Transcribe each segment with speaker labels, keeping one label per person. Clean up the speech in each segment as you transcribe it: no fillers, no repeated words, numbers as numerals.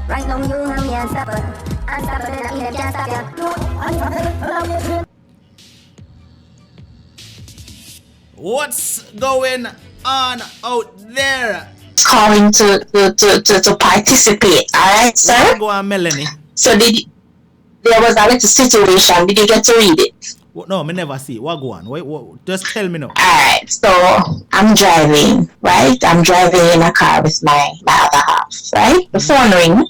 Speaker 1: Right now you have me unstoppable. Unstoppable and I mean I can't stop ya.
Speaker 2: What's going on out there?
Speaker 3: Calling to participate, alright, sir?
Speaker 2: Go on, Melanie.
Speaker 3: So there was a little situation. Did you get to read it?
Speaker 2: No, me never see. What go on? What, just tell me now.
Speaker 3: Alright, so I'm driving, right? I'm driving in a car with my other half, right? The phone ring.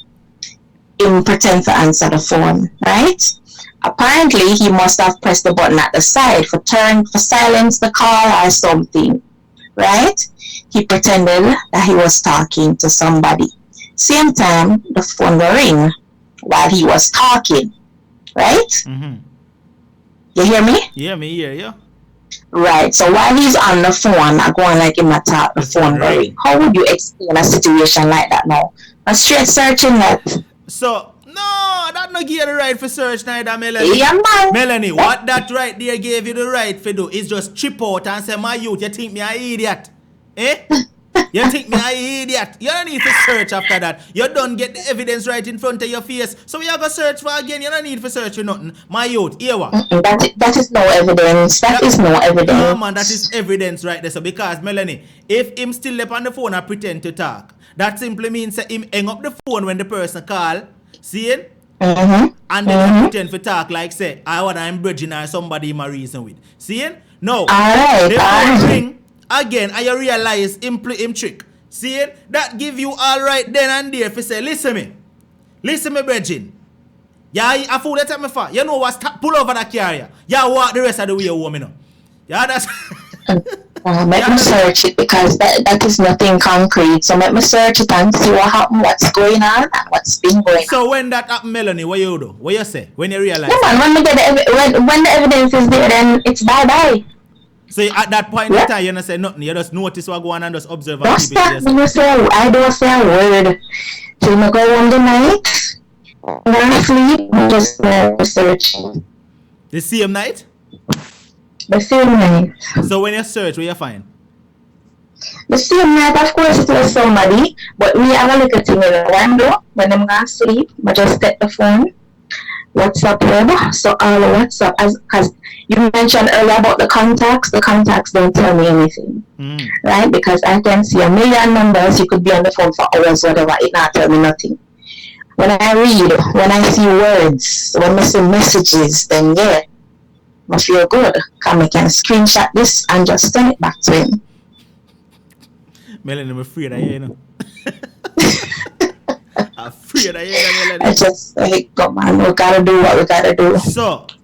Speaker 3: Him pretend to answer the phone, right? Apparently, he must have pressed the button at the side for silence the call or something, right? He pretended that he was talking to somebody. Same time, the phone will ring while he was talking, right?
Speaker 2: Mm-hmm.
Speaker 3: You hear me?
Speaker 2: Yeah, me hear you.
Speaker 3: Right. So while he's on the phone, I go on like him at talk, the phone will ring. How would you explain a situation like that now? I'm straight searching that.
Speaker 2: So, no, that no give you the right for search neither, Melanie.
Speaker 3: Yeah, man.
Speaker 2: Melanie, what that right there gave you the right for do is just chip out and say, my youth, you think me an idiot? Eh? You think me an idiot? You don't need to search after that. You don't get the evidence right in front of your face. So you go search for again. You don't need to search for nothing. My youth, here what?
Speaker 3: That is no evidence. That is no evidence.
Speaker 2: No, man, that is evidence right there. So because, Melanie, if him still up on the phone and pretend to talk, that simply means that him hang up the phone when the person call, see it?
Speaker 3: Mm-hmm.
Speaker 2: And then pretend to talk like say, I want I'm bridging or somebody him a reason with. See it? No.
Speaker 3: Alright.
Speaker 2: The phone ring again and you realize him trick. See it? That give you all right then and there if you say, listen me, bridging. Yeah, I fool that time for. You know what? Pull over that carrier. Yeah, walk the rest of the way home, you know. Yeah, that's
Speaker 3: let me search it because that is nothing concrete. So let me search it and see what happened, what's going on, and what's been going on.
Speaker 2: So when that happened, Melanie, what you do? What you say? When you realize?
Speaker 3: No, man, when we get when the evidence is there, then it's bye-bye.
Speaker 2: So at that point in time, you don't say nothing. You just notice what going on and just observe and
Speaker 3: Just
Speaker 2: keep it
Speaker 3: that, I don't say a word. Till I go on the night, when I sleep, I just searching.
Speaker 2: The same night?
Speaker 3: The same night.
Speaker 2: So when you search, what you find?
Speaker 3: The same night, of course, it was somebody, but me have a little thing in the window when I'm going to sleep. I just take the phone, WhatsApp web, so all the WhatsApp, because you mentioned earlier about the contacts don't tell me anything, right? Because I can see a million numbers, you could be on the phone for hours, whatever, it not tell me nothing. When I read, when I see words, when I see messages, then yeah, I feel good. I can screenshot this and just send it back to him.
Speaker 2: Melanie, I'm afraid of you, you know. I'm afraid of you, Melanie.
Speaker 3: I just come on, we gotta do what we gotta do.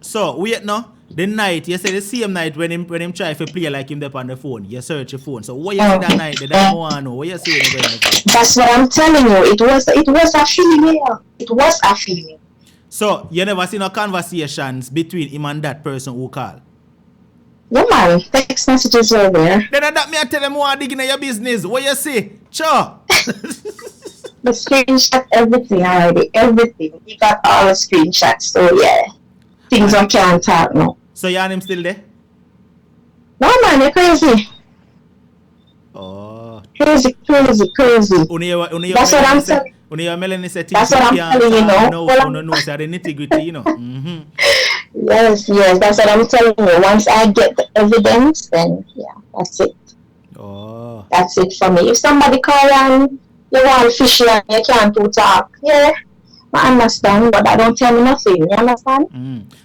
Speaker 2: So wait now. The night, you say the same night when him try to play like him there on the phone, you search your phone. So what you see that night? That I want to know. What you see on the phone?
Speaker 3: That's what I'm telling you. It was a female. It was a female.
Speaker 2: So you never see no conversations between him and that person who called?
Speaker 3: Yeah, man. Text messages were there.
Speaker 2: Then that me I tell them who are digging in your business. What you see? Sure.
Speaker 3: The screenshot, everything already. Everything. You got all the screenshots. So yeah. Things I can't talk now.
Speaker 2: So you and him still there?
Speaker 3: No, man, you're crazy.
Speaker 2: Oh.
Speaker 3: Crazy.
Speaker 2: That's
Speaker 3: what I'm telling you.
Speaker 2: Melanie said
Speaker 3: That's what I'm telling you now.
Speaker 2: No, the nitty-gritty, you know. Mm-hmm.
Speaker 3: Yes, that's what I'm telling you. Once I get the evidence, then yeah, that's it.
Speaker 2: Oh.
Speaker 3: That's it for me. If somebody call and you want fishy and you can't do talk, yeah, I understand, but that don't tell me nothing. You understand?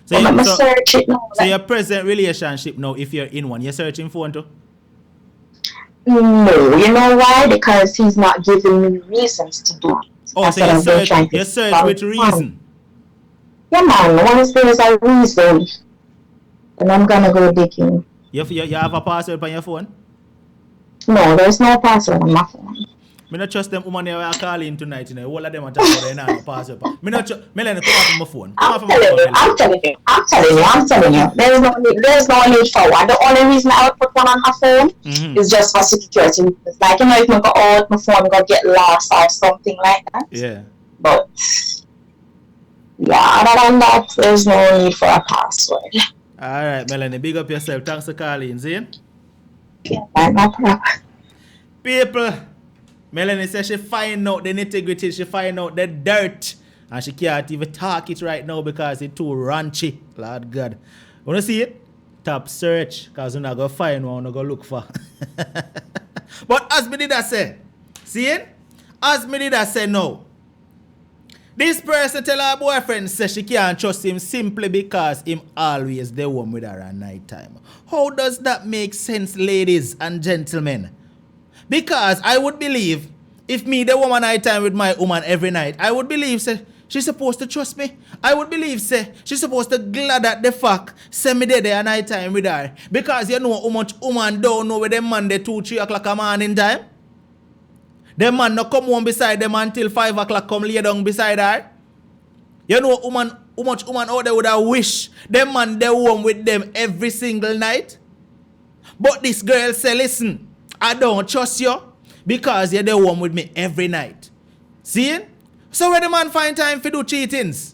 Speaker 2: So
Speaker 3: search it now.
Speaker 2: So your present relationship now, if you're in one, you're searching for one too?
Speaker 3: No, you know why? Because he's not giving me reasons to do it.
Speaker 2: Oh, so you search with reason?
Speaker 3: Yeah, man. Once there's a reason, then I'm gonna go digging.
Speaker 2: You have a password on your phone?
Speaker 3: No, there's no password on my phone.
Speaker 2: I don't trust them women who are calling tonight, you know. All of them are talking about they not password. Melanie, come off my phone.
Speaker 3: I'm telling you. There's no need for one. The only reason I would put one on my phone is just for security. It's like, you know, if I go out, my phone go get lost or something like that.
Speaker 2: Yeah.
Speaker 3: But yeah, other than that, there's no need for a password.
Speaker 2: Alright, Melanie, big up yourself. Thanks for calling, see?
Speaker 3: Okay, no problem.
Speaker 2: People, Melanie says she find out the nitty-gritty, she find out the dirt. And she can't even talk it right now because it's too raunchy. Lord God. Wanna see it? Tap search, because you're not going to find one, you're going to look for. But as me did I say, see it? As me did I say no. This person tell her boyfriend say she can't trust him simply because him always the one with her at night time. How does that make sense, ladies and gentlemen? Because I would believe if me the woman night time with my woman every night, I would believe say she's supposed to trust me. I would believe say she's supposed to glad at the fact say me there at night time with her. Because you know how much woman don't know where them man they 2-3 o'clock a morning time. Them man no come home beside them until 5 o'clock come lay down beside her. You know how much woman out there would have wish them man they home with them every single night. But this girl say, listen, I don't trust you because you're the home with me every night. See? So where the man find time for do cheatings?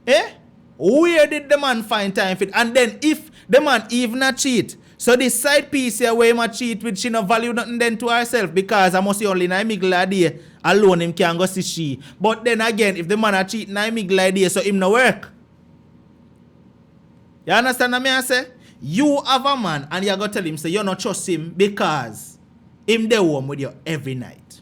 Speaker 2: Eh? Where did the man find time for it? And then if the man even not cheat, so this side piece here where he cheat with, she no value nothing then to herself because I must see only in a middle of the day alone him can go see she. But then again, if the man a cheat in a middle of the day, so him no work. You understand what I say? You have a man and you go tell him say you not trust him because him the home with you every night.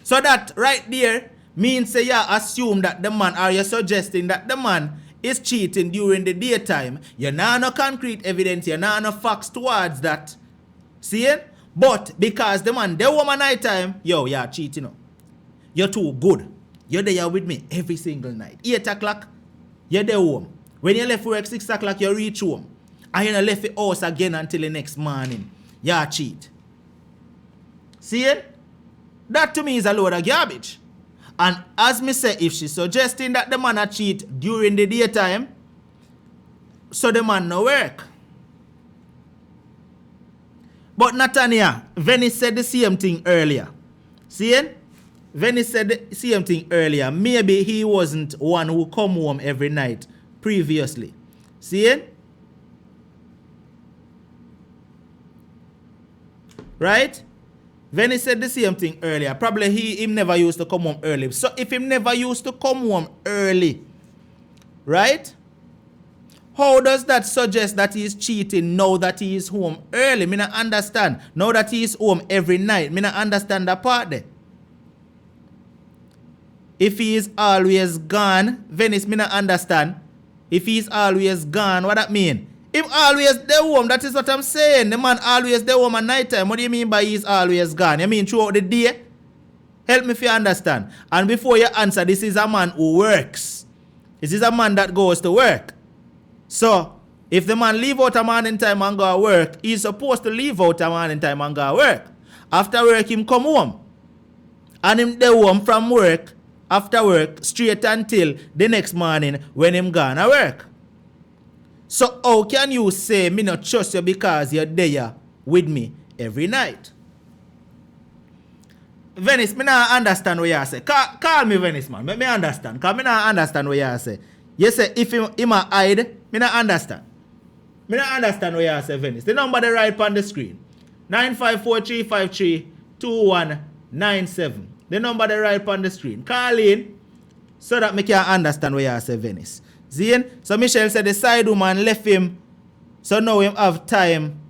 Speaker 2: So that right there means say you assume that the man, or you're suggesting that the man is cheating during the daytime. You know no concrete evidence, you know no facts towards that. See it? But because the man, the woman night time, yo, you're cheating. You're too good. You're there with me every single night. 8 o'clock, you're there home. When you left work 6 o'clock, you reach home. And you left the house again until the next morning. You're cheat. See it? That to me is a load of garbage. And as me say, if she's suggesting that the man a cheat during the daytime, so the man no work. But Natania, Venice said the same thing earlier. See it? Venice said the same thing earlier. Maybe he wasn't one who come home every night previously. See it? Right? Venice said the same thing earlier. Probably him never used to come home early. So if him never used to come home early, right? How does that suggest that he is cheating now that he is home early? Me not understand. Now that he is home every night, me not understand that part there. If he is always gone, Venice, me not understand. If he is always gone, what that mean? Him always the home, that is what I'm saying. The man always the home at night time. What do you mean by he's always gone? You mean throughout the day? Help me if you understand. And before you answer, this is a man who works. This is a man that goes to work. So, if the man leave out a morning time and go to work, he's supposed to leave out a morning time and go to work. After work, him come home. And him the home from work, after work, straight until the next morning when him gone to work. So how can you say me not trust you because you're there with me every night? Venice, me not understand what you say. Call me Venice, man. Me understand. Because me not understand what you say. You say if him a hide, me not understand. Me not understand what you say, Venice. The number they write on the screen. 954-353-2197. The number they write on the screen. Call in so that me can understand what you say, Venice. Zane? So Michelle said the side woman left him. So now him have time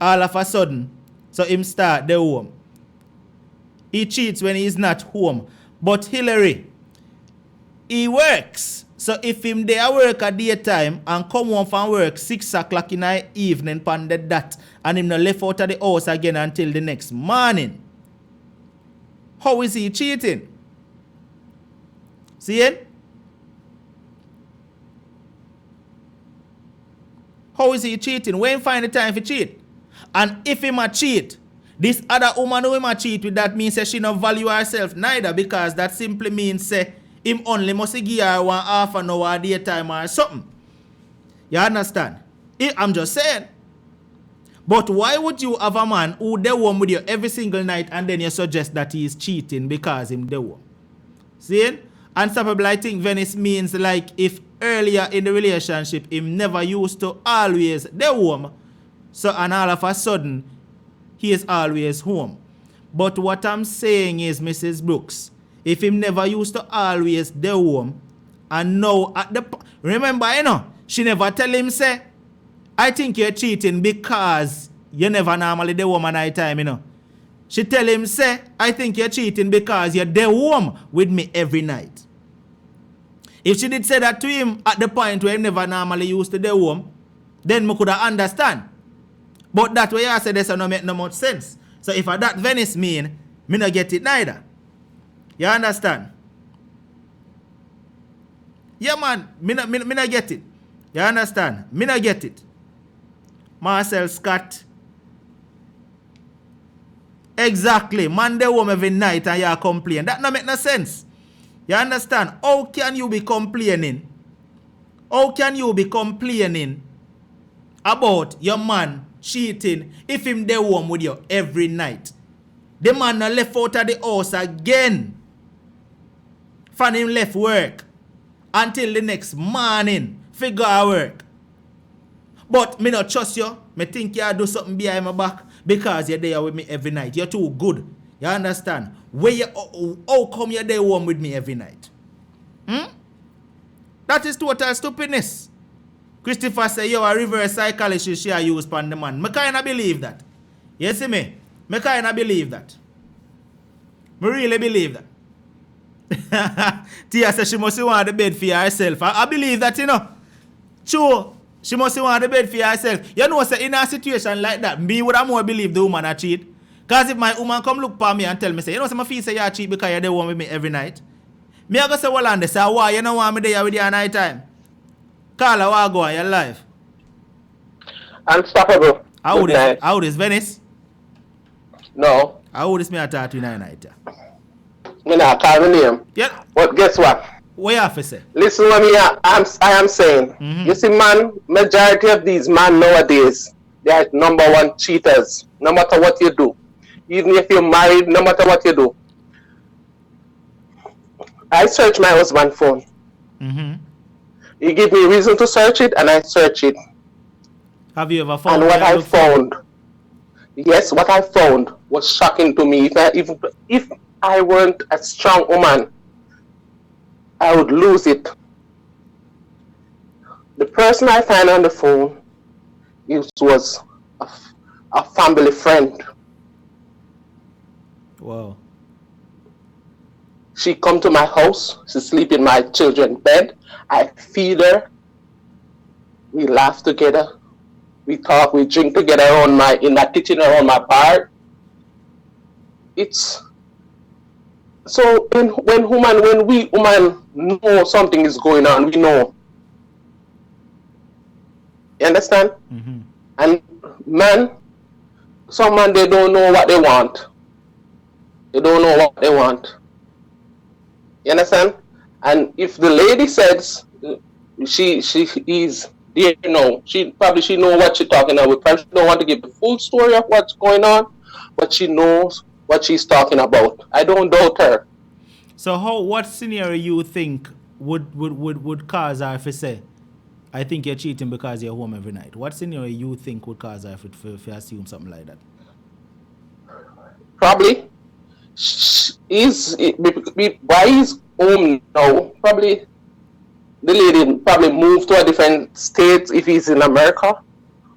Speaker 2: all of a sudden. So him start the home. He cheats when he's not home. But Hillary, he works. So if him there work at daytime and come home from work 6 o'clock in the evening pan the dot and him not left out of the house again until the next morning. How is he cheating? See it? How is he cheating? When find the time for cheat? And if he might cheat, this other woman who might cheat with that means that she not value herself neither, because that simply means him only must give her 1/2 an hour a daytime or something. You understand? I'm just saying. But why would you have a man who the home with you every single night and then you suggest that he is cheating because him the home? See? And some people I think Venice means like if earlier in the relationship him never used to always the home. So, and all of a sudden, he is always home. But what I'm saying is, Mrs. Brooks, if him never used to always the home, and now at the remember, she never tell him say, I think you're cheating because you never normally the home at night time, She tell him say, I think you're cheating because you're the home with me every night. If she did say that to him at the point where he never normally used to the home, then me could understand. But that way I said this don't make no much sense. So if I that Venice mean, me not get it neither. You understand? Yeah, man, me not get it. You understand? Me not get it. Marcel Scott. Exactly. Man, they home every night and you complain. That don't make no sense. You understand? How can you be complaining? How can you be complaining about your man cheating if him dey home with you every night? The man left out of the house again. From him left work until the next morning. Figure out work. But me not trust you. Me think you do something behind my back because you're there with me every night. You're too good. You understand? How come you're there home with me every night? That is total stupidness. Christopher say you a reverse psychology she use upon the man. Me kinda believe that. You see me? Me kinda believe that. Me really believe that. Tia says she must want the bed for herself. I believe that, True. She must want the bed for herself. You know, say in a situation like that, me would have more believe the woman a cheat. Because if my woman come look for me and tell me, say, my feel say you cheat because you're the one with me every night. Me I go say, well, and they say, why you don't want me there with you at night time? Call her, what go on your life?
Speaker 4: Unstoppable.
Speaker 2: How is Venice?
Speaker 4: No.
Speaker 2: How is me at 39 night?
Speaker 4: Me not call my name.
Speaker 2: Yeah.
Speaker 4: But guess what?
Speaker 2: What you have to say?
Speaker 4: Listen what I am saying. You see, man, majority of these men nowadays, they are number one cheaters. No matter what you do. Even if you're married, no matter what you do. I search my husband's phone. He give me reason to search it, and I search it.
Speaker 2: Have you ever found?
Speaker 4: And what I found, yes, what I found was shocking to me. If I weren't a strong woman, I would lose it. The person I find on the phone was a family friend.
Speaker 2: Wow.
Speaker 4: She come to my house. She sleep in my children's bed. I feed her. We laugh together. We talk. We drink together in my kitchen or on my bar. It's so when we women know something is going on, we know. You understand? And some man they don't know what they want. They don't know what they want. You understand? And if the lady says she is there, she know what she's talking about. We probably don't want to give the full story of what's going on, but she knows what she's talking about. I don't doubt her.
Speaker 2: So what scenario you think would cause her to say, I think you're cheating because you're home every night? What scenario you think would cause her to assume something like that?
Speaker 4: Probably. Why he's home now? Probably the lady probably moved to a different state if he's in America,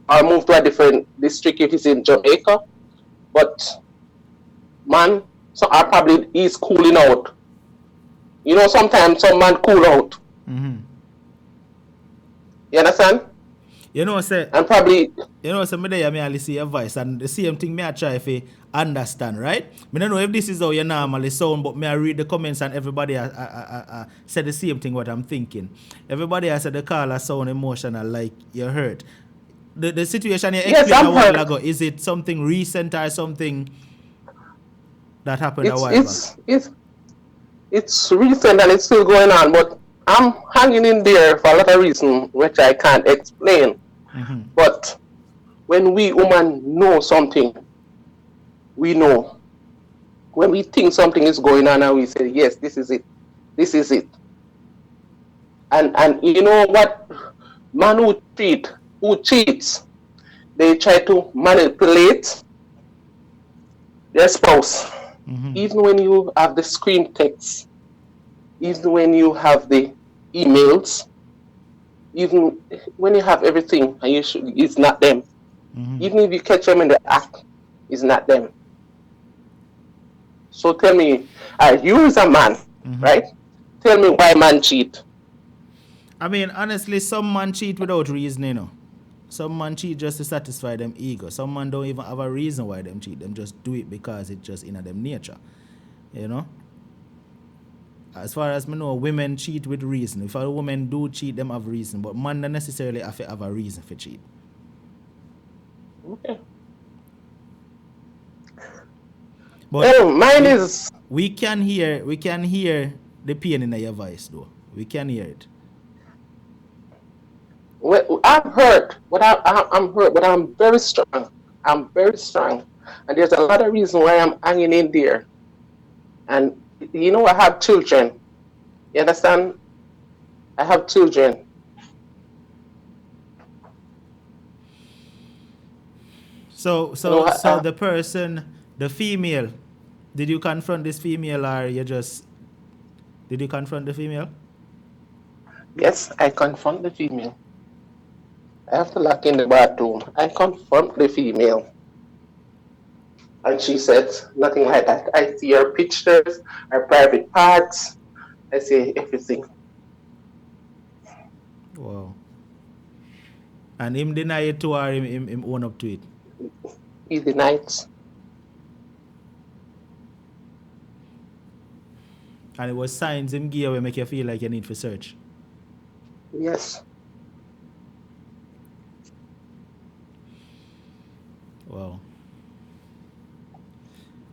Speaker 4: or moved to a different district if he's in Jamaica. But man, he's cooling out. Sometimes some man cool out. You understand?
Speaker 2: And
Speaker 4: probably
Speaker 2: me only see your voice, and the same thing me I try to understand, right? Me don't know if this is how you normally sound, but me I read the comments and everybody said the same thing what I'm thinking. Everybody has said the caller sound emotional, like you're hurt. The situation you explained a while ago, is it something recent or something that happened a while back?
Speaker 4: It's recent and it's still going on, but I'm hanging in there for a lot of reasons which I can't explain. But when we women know something, we know. When we think something is going on and we say, yes, this is it. This is it. And you know what? Man who cheats, they try to manipulate their spouse. Even when you have the screen texts, even when you have the emails, even when you have everything, and it's not them. Even if you catch them in the act, it's not them. So tell me, you as a man, right? Tell me why man cheat.
Speaker 2: I mean, honestly, some man cheat without reason, you know. Some man cheat just to satisfy them ego. Some man don't even have a reason why them cheat. Them just do it because it's just in them nature, you know. As far as me know, women cheat with reason. If a woman do cheat, them have reason. But man don't necessarily have to have a reason for cheat.
Speaker 4: Okay.
Speaker 2: But
Speaker 4: mine is...
Speaker 2: we can hear the pain in your voice though. We can hear it.
Speaker 4: Well, I'm hurt, but I'm hurt, but I'm very strong. I'm very strong. And there's a lot of reason why I'm hanging in there. And you know, I have children. You understand? I have children.
Speaker 2: So the person, the female, did you confront this female or did you confront the female?
Speaker 4: Yes, I confront the female. I have to lock in the bathroom. I confront the female. And she said nothing like that. I see her pictures, her private parts. I see everything.
Speaker 2: Wow. And him deny it too, or him own up to it?
Speaker 4: He denies.
Speaker 2: And it was signs him give will make you feel like you need to search.
Speaker 4: Yes.
Speaker 2: Wow.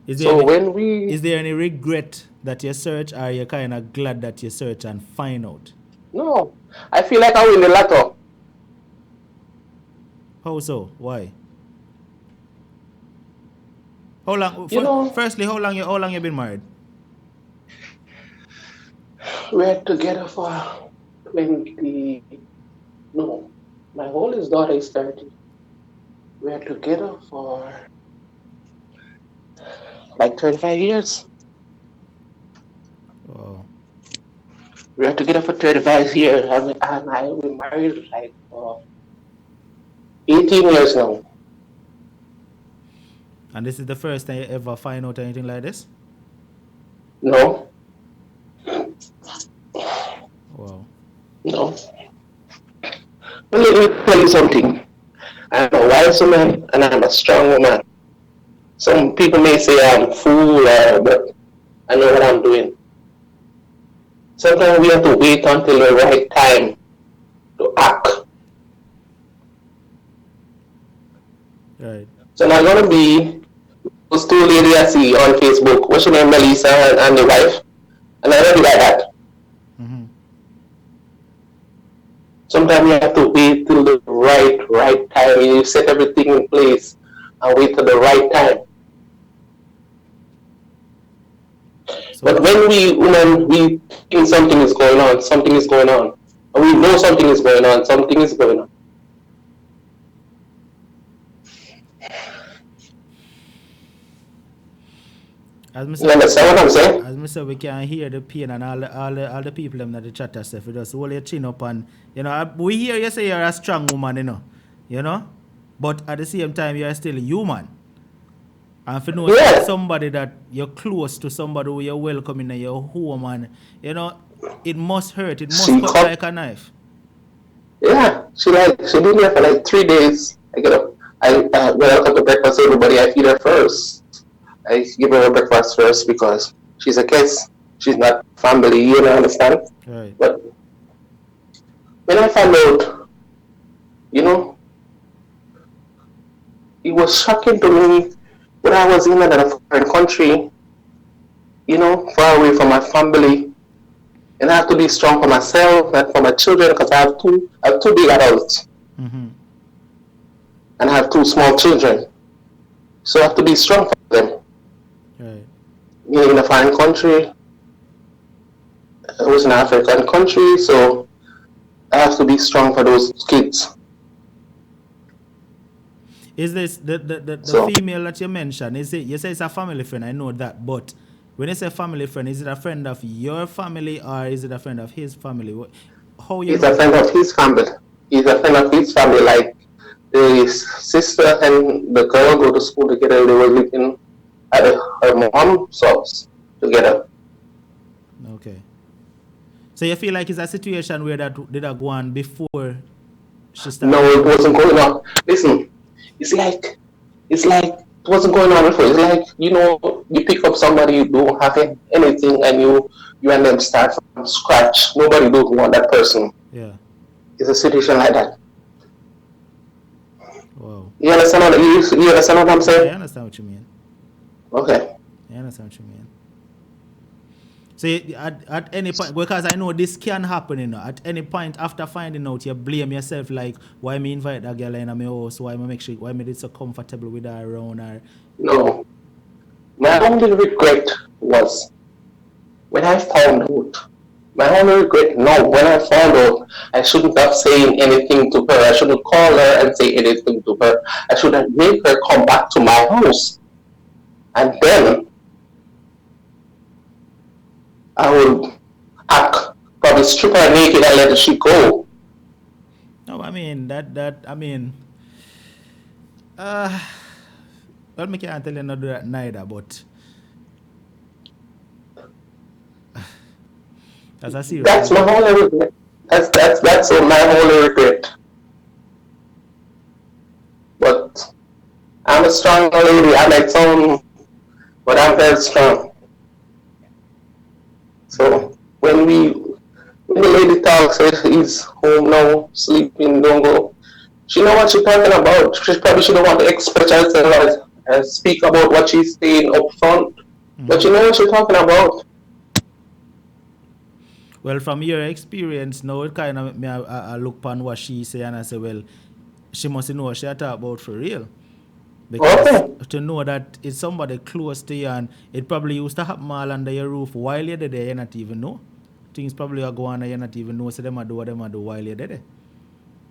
Speaker 2: Is there any regret that you search, or you're kind of glad that you search and find out?
Speaker 4: No. I feel like I win the lotto.
Speaker 2: How so? Why? How long? Firstly, how long you been married?
Speaker 4: We're together for 20. No, my oldest daughter is 30. We're together for like 35 years.
Speaker 2: Wow.
Speaker 4: We're together for 35 years, and I we married like for 18 years now.
Speaker 2: And this is the first time you ever find out anything like this?
Speaker 4: No.
Speaker 2: Wow.
Speaker 4: No. Well, let me tell you something. I'm a wise woman and I'm a strong woman. Some people may say I'm a fool, but I know what I'm doing. Sometimes we have to wait until the right time to act.
Speaker 2: Right.
Speaker 4: So I'm gonna be those two ladies I see on Facebook. What's your name, Melissa and the wife? And I'm gonna be like that. Sometimes you have to wait till the right time. You set everything in place and wait till the right time. So, but when we think something is going on, something is going on. And we know something is going on, something is going on. You understand what I'm saying?
Speaker 2: As I said, we can hear the pain and all the people that the chat stuff. We just hold your chin up and, we hear you say you're a strong woman, you know? But at the same time, you're still human. And if you know somebody that you're close to, somebody who you're welcoming in your home, and, it must hurt. It must cut like a knife.
Speaker 4: Yeah, she been there for like 3 days. I get up. When I come to breakfast, everybody, I feed her first. I give her breakfast first because she's a guest. She's not family, you understand?
Speaker 2: Right.
Speaker 4: But when I found out, it was shocking to me when I was in another foreign country, far away from my family. And I have to be strong for myself and for my children because I have two big adults.
Speaker 2: Mm-hmm.
Speaker 4: And I have 2 small children. So I have to be strong for them.
Speaker 2: Right.
Speaker 4: In a foreign country. I was in an African country, so I have to be strong for those kids.
Speaker 2: Is this the
Speaker 4: So
Speaker 2: female that you mentioned? Is it, you say it's a family friend? I know that, but when you say family friend, is it a friend of your family or is it a friend of his family? How you
Speaker 4: he's
Speaker 2: know?
Speaker 4: a friend of his family. He's a friend of his family. Like his sister and the girl go to school together. They were living at her mom's house together.
Speaker 2: Okay. So you feel like it's a situation where that did that go on before she
Speaker 4: No,
Speaker 2: started?
Speaker 4: it wasn't going on. Listen, it's like it wasn't going on before. It's like, you pick up somebody you don't have anything, and you and them start from scratch. Nobody don't want that person.
Speaker 2: Yeah.
Speaker 4: It's a situation like that.
Speaker 2: Wow.
Speaker 4: You understand you understand what I'm
Speaker 2: Yeah, I
Speaker 4: saying?
Speaker 2: understand what you mean.
Speaker 4: Okay.
Speaker 2: I understand what you mean. So at any point, because I know this can happen, at any point after finding out, you blame yourself like, why me invite that girl in my house? Why me make sure? Why me did so comfortable with her around her?
Speaker 4: No. My only regret was when I found out. My only regret, no, when I found out, I shouldn't have said anything to her. I shouldn't call her and say anything to her. I should have made her come back to my house. And then I would probably strip her naked and let she go.
Speaker 2: No, I mean well, me can't tell you not do that neither, but that's a serious.
Speaker 4: That's my only regret. That's my only regret. But I'm a strong lady. I like some, but I'm very strong. So when the lady talks, said he's home now, sleeping, don't go. She know what she's talking about. She probably shouldn't want to express herself and speak about what she's saying up front. But you know what she's talking about.
Speaker 2: Well, from your experience, now it kind of make me I look upon what she say and I say, well, she must know what she talk about for real. Because
Speaker 4: Okay.
Speaker 2: to know that it's somebody close to you and it probably used to happen all under your roof while you're there, you not even know. Things probably are going on and you not even know, so them do what them do while you're there.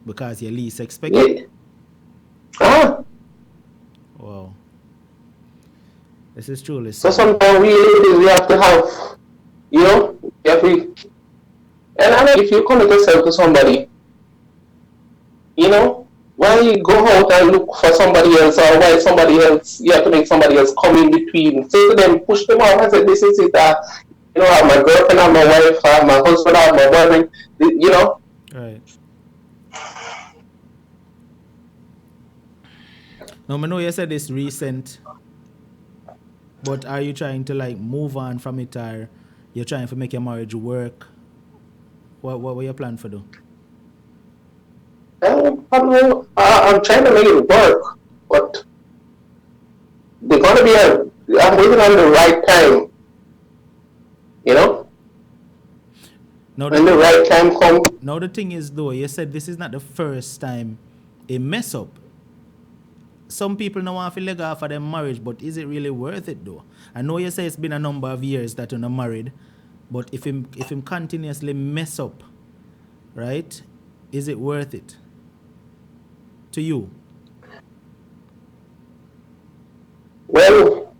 Speaker 2: Because you least expect it.
Speaker 4: Yeah.
Speaker 2: Wow. This is truly
Speaker 4: So
Speaker 2: sad.
Speaker 4: sometimes we have to have, and I mean, if you commit yourself to somebody, why you go out and look for somebody else, or why somebody else, you have to make somebody else come in between. Say to them, push them out and say, this is it, I have my girlfriend, I have my wife, I have my husband, I have my boyfriend,
Speaker 2: Right. Now, I know you said it's recent, but are you trying to like move on from it, or you're trying to make your marriage work? What were your plan for do?
Speaker 4: I'm trying to make it work, but they're going to be I'm waiting on the right time,
Speaker 2: Now
Speaker 4: when the right time comes.
Speaker 2: Now the thing is though, you said this is not the first time a mess up. Some people don't want to leg off of their marriage, but is it really worth it though? I know you say it's been a number of years that you're not married, but if him continuously mess up, right? Is it worth it to you?
Speaker 4: Well,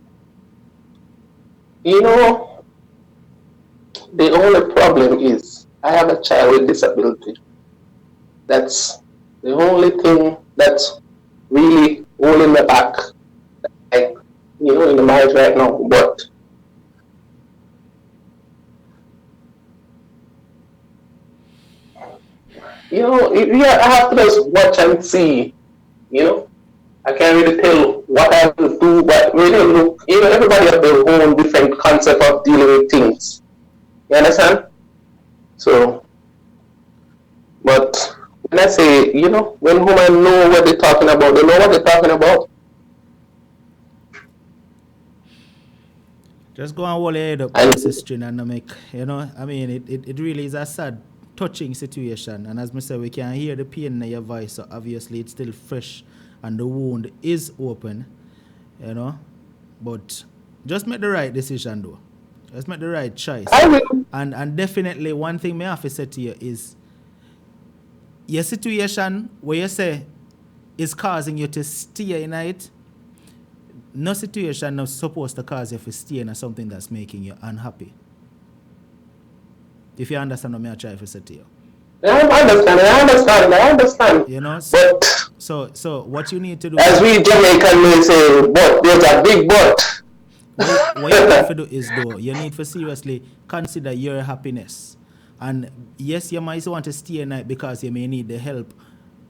Speaker 4: the only problem is I have a child with disability. That's the only thing that's really holding me back, like, in the marriage right now. But I have to just watch and see. I can't really tell what I will do, but really look, everybody has their own different concept of dealing with things. You understand? So, but when I say, when women know what they're talking about, they know what they're talking about.
Speaker 2: Just go and hold your head up, sister, and make, I mean, it really is a sad, touching situation. And as I said, we can hear the pain in your voice, so obviously it's still fresh and the wound is open, But just make the right decision, though. Just make the right choice.
Speaker 4: I will.
Speaker 2: And definitely one thing I have to say to you is, your situation where you say is causing you to stay in it, no situation is supposed to cause you to stay in something that's making you unhappy. If you understand what I'm trying to say to you.
Speaker 4: I understand.
Speaker 2: You know,
Speaker 4: But
Speaker 2: so what you need to do,
Speaker 4: as we Jamaican may say, but there's a big but.
Speaker 2: what you need to do is though, you need to seriously consider your happiness. And yes, you might want to stay in it because you may need the help,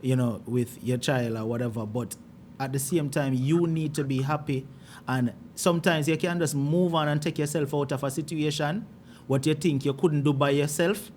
Speaker 2: you know, with your child or whatever, but at the same time, you need to be happy. And sometimes you can just move on and take yourself out of a situation what you think you couldn't do by yourself,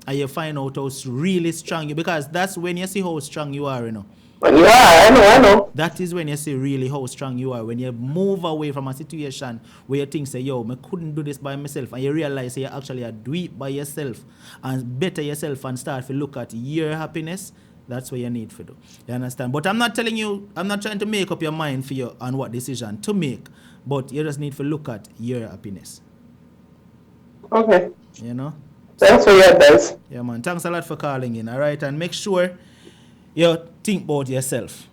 Speaker 2: and you find out how really strong you, because that's when you see how strong you are, you know.
Speaker 4: Yeah, I know.
Speaker 2: That is when you see really how strong you are. When you move away from a situation where you think, say, yo, I couldn't do this by myself, and you realize you actually do it by yourself and better yourself and start to look at your happiness, that's what you need to do. You understand? But I'm not telling you, I'm not trying to make up your mind for you on what decision to make, but you just need to look at your happiness.
Speaker 4: Okay.
Speaker 2: You know?
Speaker 4: Thanks for your advice.
Speaker 2: Yeah, man. Thanks a lot for calling in, all right? And make sure you think about yourself.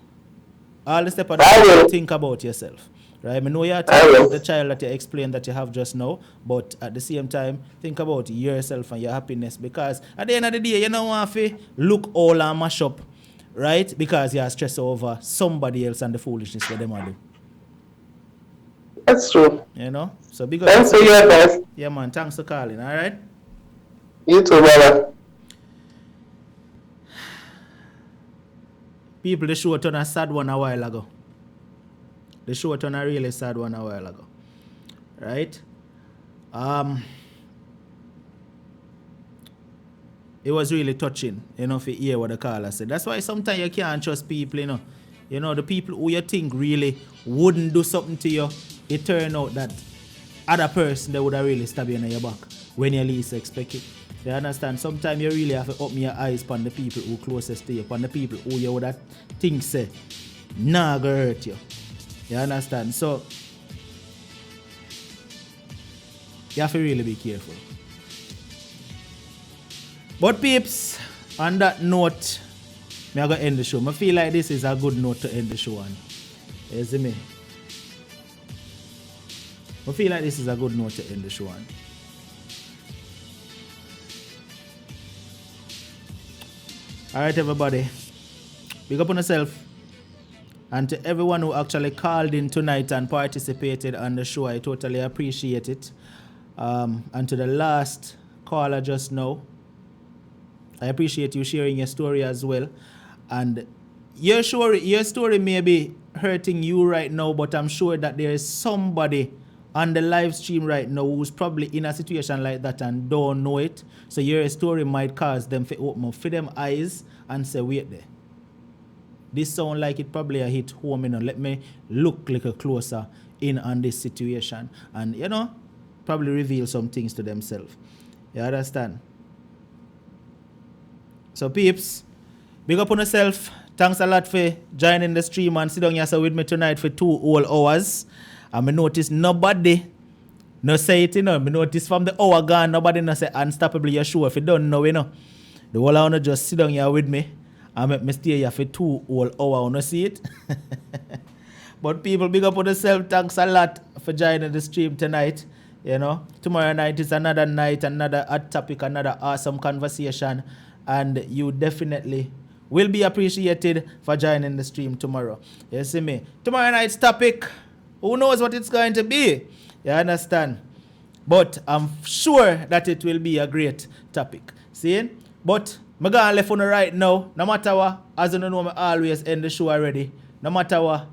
Speaker 2: All the step of the think about yourself. Right? I know you're talking about the child that you explained that you have just now, but at the same time, think about yourself and your happiness, because at the end of the day, you don't want to look all and mash up, right? Because you're stressed over somebody else and the foolishness that they might do.
Speaker 4: That's true.
Speaker 2: You know? So big up.
Speaker 4: Thanks for your advice.
Speaker 2: Yeah, man. Thanks for calling, all right?
Speaker 4: You too, brother.
Speaker 2: People, the show turned a sad one a while ago. The show turned a really sad one a while ago. Right? It was really touching, you know, to hear what the caller said. That's why sometimes you can't trust people, you know. You know, the people who you think really wouldn't do something to you, it turned out that other person, they would have really stabbed you in your back when you least expect it. You understand? Sometimes you really have to open your eyes upon the people who closest to you, upon the people who you would have think say, nah, gonna hurt you. You understand? So, you have to really be careful. But peeps, on that note, I'm going to end the show. I feel like this is a good note to end the show on. You see me? I feel like this is a good note to end the show on. Alright, everybody. Big up on yourself. And to everyone who actually called in tonight and participated on the show, I totally appreciate it. And to the last caller just now, I appreciate you sharing your story as well. And your story may be hurting you right now, but I'm sure that there is somebody on the live stream right now who's probably in a situation like that and don't know it. So your story might cause them to open up for them eyes and say, wait there. This sound like it probably a hit home, you know. Let me look a little closer in on this situation. And, you know, probably reveal some things to themselves. You understand? So, peeps, big up on yourself. Thanks a lot for joining the stream and sit down here with me tonight for 2 whole hours. And I notice nobody no say it, you know. I notice from the hour gone, nobody no say unstoppable your show. If you don't know, you know, the whole hour just sit down here with me and make me stay here for 2 whole hours. You see it? But people, big up on yourself. Thanks a lot for joining the stream tonight. You know, tomorrow night is another night, another hot topic, another awesome conversation. And you definitely will be appreciated for joining the stream tomorrow. You see me? Tomorrow night's topic, who knows what it's going to be? You understand? But I'm sure that it will be a great topic. See? But I'm going to leave on right now. No matter what, as you know, I always end the show already. No matter what,